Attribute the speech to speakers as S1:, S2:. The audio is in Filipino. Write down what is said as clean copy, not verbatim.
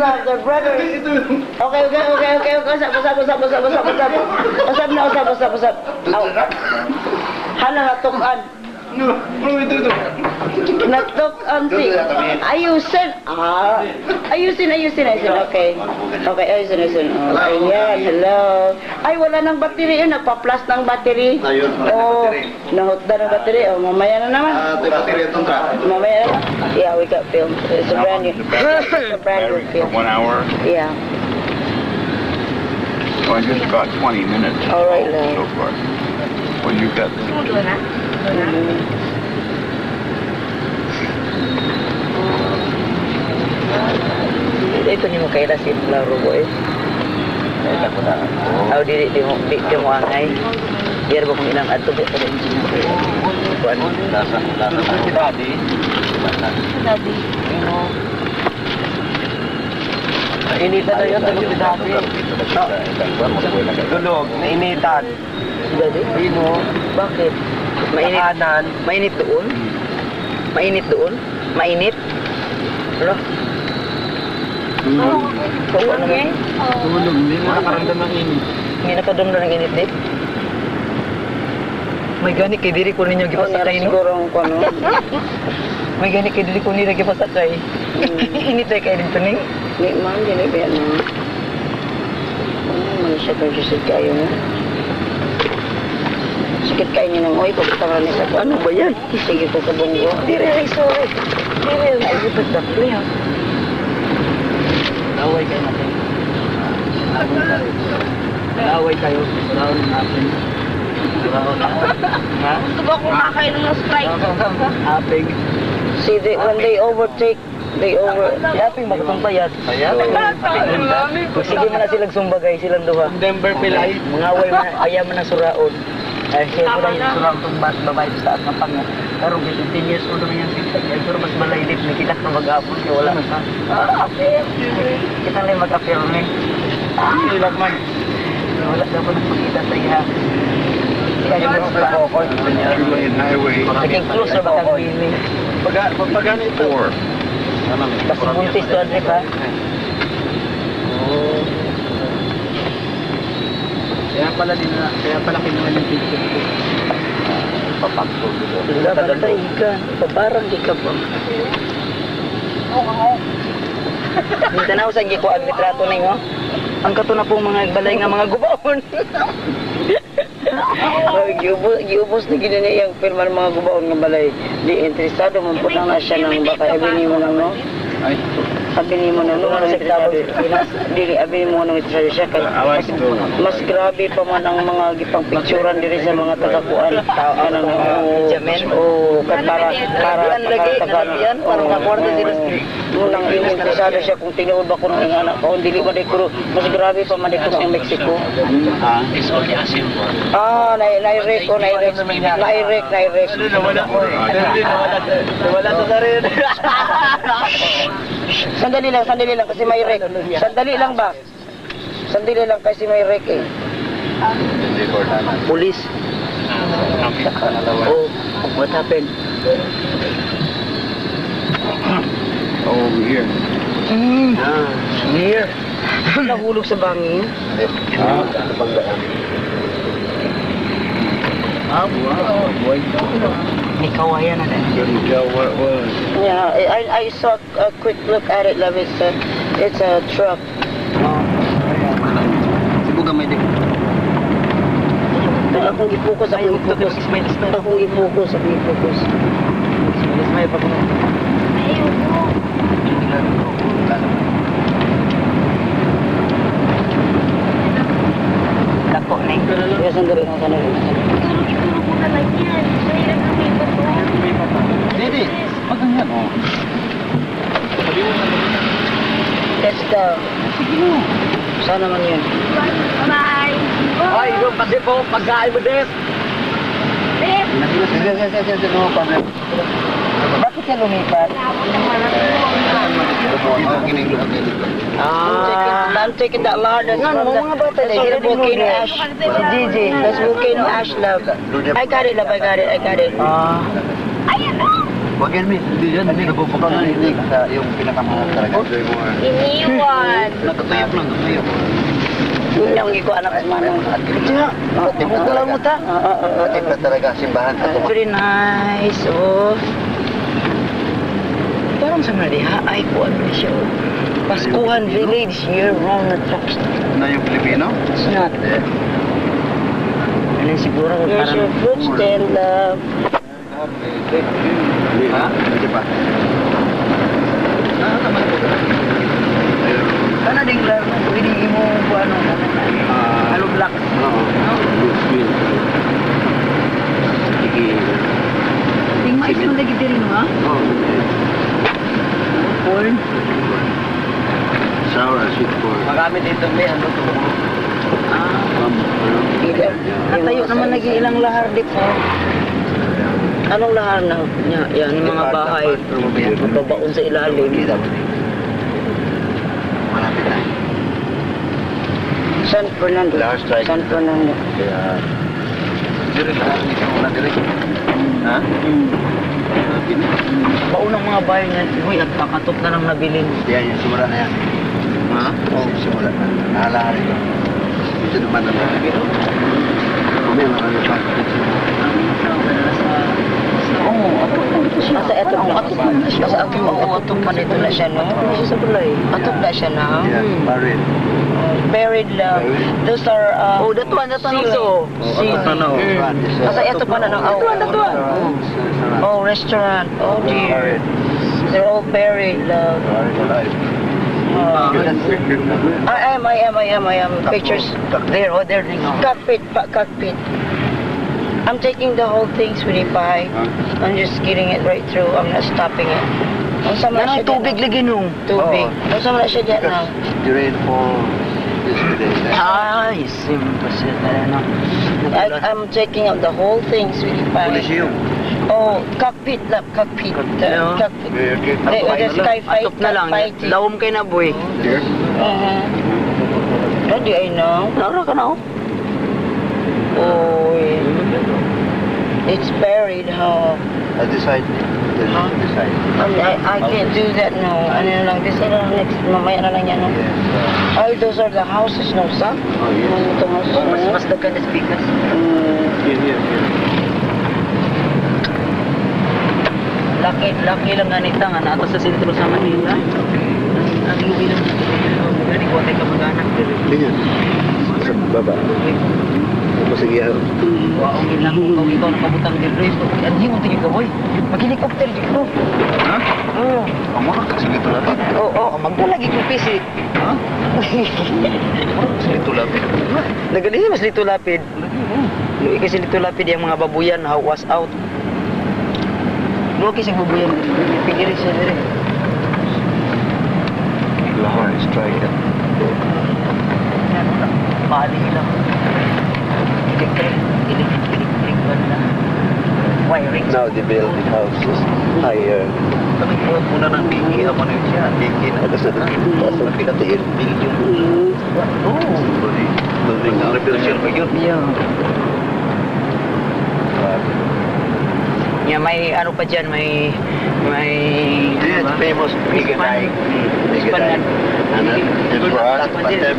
S1: love, they're brothers. Okay. Usap. Hana natukan. Natukan si. Ayusin. Ayusin. Okay, ayusin. Ayan, hello. Ay, wala nang battery yun. Nagpa-plus ng battery. Oh, nahutda ng battery. Oh, mamaya na naman. Mamaya na. Yeah, we got film. It's a brand new. It's a brand new film.
S2: 1 hour?
S1: Yeah.
S2: So I just got 20 minutes.
S1: All right,
S2: So far. Well, you got...
S3: Ito ni mo kaila si laro boy. Aw di mo angay. Biar ba kung ilang adto ba sa engineer. Kuan lasa. Si Daddy. Initan na yun, tulog si Daddy. Tulog, nainitan. Si Daddy? Dino. Bakit? Mainit doon? Mainit? Ano? Tulog niya? Tulog, hindi mo nakaramdam ng init. Hindi nakaramdam ng init, Dave? May gani kay diri ko ninyo gipasakay no?
S1: Siguro ang ano.
S3: May gani kay diri ko ninyo gipasakay. Init ay kay dito ning.
S1: Ni ma'am, dili ba yan? Man siya kayo mo. Sakit kayo niyo ng oy, pagkakaroon niya sa ano ba yan? Sige ko sa bunggo.
S3: Dire ay sorry. Dire ay ipagdapli ha. Laway kayo natin. Laway kayo. Laway natin. Ha?
S4: Gusto ba kung kakain ng Sprite?
S3: Apig.
S1: See, when they overtake,
S3: Apig magtumpayat. Sige man na silang sumbagay, silang duha.
S5: Denver Pilay.
S3: Mga away man, ayaw man na suraon. Ay, siya ko lang yung suraon itong babae sa taas ng panga. Pero 15 years old naman yung sitag. Pero mas malaylip, nakita na mag-apon. Kaya wala na sa... apir. Kita na yung mag-apir na eh.
S5: Ilag man.
S3: Wala dapat nagpagkita sa iya. Kaya yung mga
S2: Two-lane highway.
S3: naging close na ba kang biling?
S5: Pag ganito.
S2: 4.
S3: Kasi buntis doon, di ba?
S5: Kaya pala kinuha ng picture ko.
S2: Papakto dito.
S3: Wala, bantay ka. Paparang di ka ba? Minta na usang giko ang litrato ninyo. Ang kato na pong mga balay nga mga gubaon.
S1: giubos na gina niya yung firma ng mga gubaon ng balay. Di interesado, mamputang na siya ng baka abinin mo lang, no?
S5: Ay.
S1: Abinin mo na, no? Dili, abinin mo nung interesado siya. Mas grabe pa man ang mga gipang picturean diri sa mga tagakuan.
S3: Para makakwarta sila.
S1: Munang interesado siya kung tinuod ba kung ng anak ko. Dili ba di kuro, mas grabe pa man dito sa Mexico. Nairek.
S5: Nawala sa sarili.
S1: Sandali lang kasi may rek. Sandali lang kasi may rek eh.
S3: Police. Oh, what happened?
S2: Over here.
S3: Here.
S1: Nahulog sa bangin.
S3: Boy. May kawayan na din.
S2: Couldn't tell what it was.
S1: Yeah, I saw a quick look at it, love. It's a truck.
S5: Sibuga may dik.
S1: Akong ipokus.
S3: Smile pa ko. Dako na yung
S1: Yes, sandali lang.
S4: Itulog mo na lang yan. Mahirap na may bato.
S5: Didi, pag ganyan oh.
S1: Let's go. Saan naman yun?
S4: Bye.
S3: Ay, yung pati po, pagkain mo din.
S4: Beb.
S1: Bakit ka lumipat? I'm taking that lard. That's from the volcano ash. Si Gigi. That's volcano ash, love. I got it, love. I got it.
S4: Ayan na.
S2: Wag yan, Miss. Hindi yan. Hindi nabubuksan. Hindi sa yung pinakamahal talaga.
S4: Iniwan.
S2: Nakatuyok lang. Nakatuyok.
S1: Yun yung iko anak ko manong.
S3: Wala mo ta.
S2: Iba talaga simbahan sa
S3: Very nice, oh. Parang sa Maria, ay kuwan na siya, oh. Paskuhan Village, year-round na trucks.
S2: Na yung Pilipino?
S3: It's not. Ano siguro kung
S1: Here's your
S3: parang...
S1: fruit stand, love.
S2: Ha? Hindi pa.
S3: Ano din lang, pwede mo kung ano, halo black.
S2: Oo. Sige.
S3: Ting mais mo lagi din ha?
S2: Oo.
S3: Corn.
S2: Sour and sweet corn.
S3: Magamit dito may ano to.
S1: Either.
S3: Natayo naman lagi ilang lahar di po. Anong lahar na? Yan, yung mga bahay. Mababaon sa ilalim.
S2: Malapit na.
S1: San Fernando.
S2: Last strike.
S1: San Fernando.
S2: Kaya... Direk lang. Hindi mo na direk. Ha?
S3: Baunang mga bahay niyan, uy, at kakatop na lang nabilin.
S2: Yan, yung simula na yan.
S3: Ha?
S2: Oo, simula na. Nahalari ko. Ito naman naman. May marami pa.
S3: Oo, atop na ito siya.
S1: Asa atop na?
S3: Atop na siya.
S1: Asa atop na?
S3: Atop pa nito
S1: na siya, no?
S3: Atop na siya sa bulay.
S1: Atop na siya na.
S2: Yeah, married.
S1: Buried love.
S2: Buried.
S1: Those are,
S3: Oh, datuan also.
S1: Asa atop pa na ng
S3: Datuan.
S1: Oh, restaurant. Oh, dear. They're all buried, love. I am. Pictures.
S3: There, oh, there.
S1: Cockpit. I'm taking the whole thing, sweetie pie. I'm just getting it right through. I'm not stopping it. Ang sama na
S3: Yan ang
S1: siya
S3: tubig
S1: dyan,
S3: lagi nung.
S1: no? Tubig. Ang sama na siya dyan now.
S2: The rainfall yesterday.
S3: Ay, simple siya na.
S1: I'm taking out the whole thing, sweetie pie.
S2: Coliseum.
S1: Oh, cockpit, love, cockpit.
S3: Yeah.
S1: Cockpit.
S2: Okay.
S1: The sky fight,
S3: Atop na lang.
S1: fighting.
S3: Lawom kay na, boy.
S2: Here?
S1: How do I know?
S3: Naura ka na, oh.
S1: Oh, it's buried, huh?
S2: I decided. Decide.
S1: I can't do that, no. Ano na lang, this na lang, next, mamaya na lang yan, no?
S2: Yes.
S1: Ay, those are the houses, no, sa?
S2: Oh, yes.
S1: Itong houses,
S3: Oh,
S1: no?
S3: mas dagkan na speakers.
S2: Here.
S3: Laki lang nga nita nga nato sa sentro sa Manila. Ang luwi lang dito. Gani ko tay kamag-anak diri.
S2: Ganyan. Sa baba. Sige.
S3: Wa ang ilang ko ikaw na pabutang diri. Ang himo tingin ka boy. Mag-helicopter dito.
S2: Ha?
S3: Oh.
S2: Ang mga kasi ito lang.
S3: Oo, magdalagi ko pisi.
S2: Ha? Kasi ito lang.
S3: Nagali mas lito lapid. Luwi kasi lito lapid yung mga babuyan how was out. Luwi kasi babuyan. Pigiri siya diri.
S2: Lahar strike.
S3: Bali lang. Electric ba na? Wiring.
S2: Now they build the houses higher. Kami po muna ng biki. Ako na yun siya. Biki na. Kasi sa pinatiin. Building.
S3: Oh.
S2: Building na. Revolution pa yun.
S3: Yeah. Yeah, may ano pa dyan, may
S2: Yes, famous Biganay.
S3: Biganay.
S2: And then it was, but then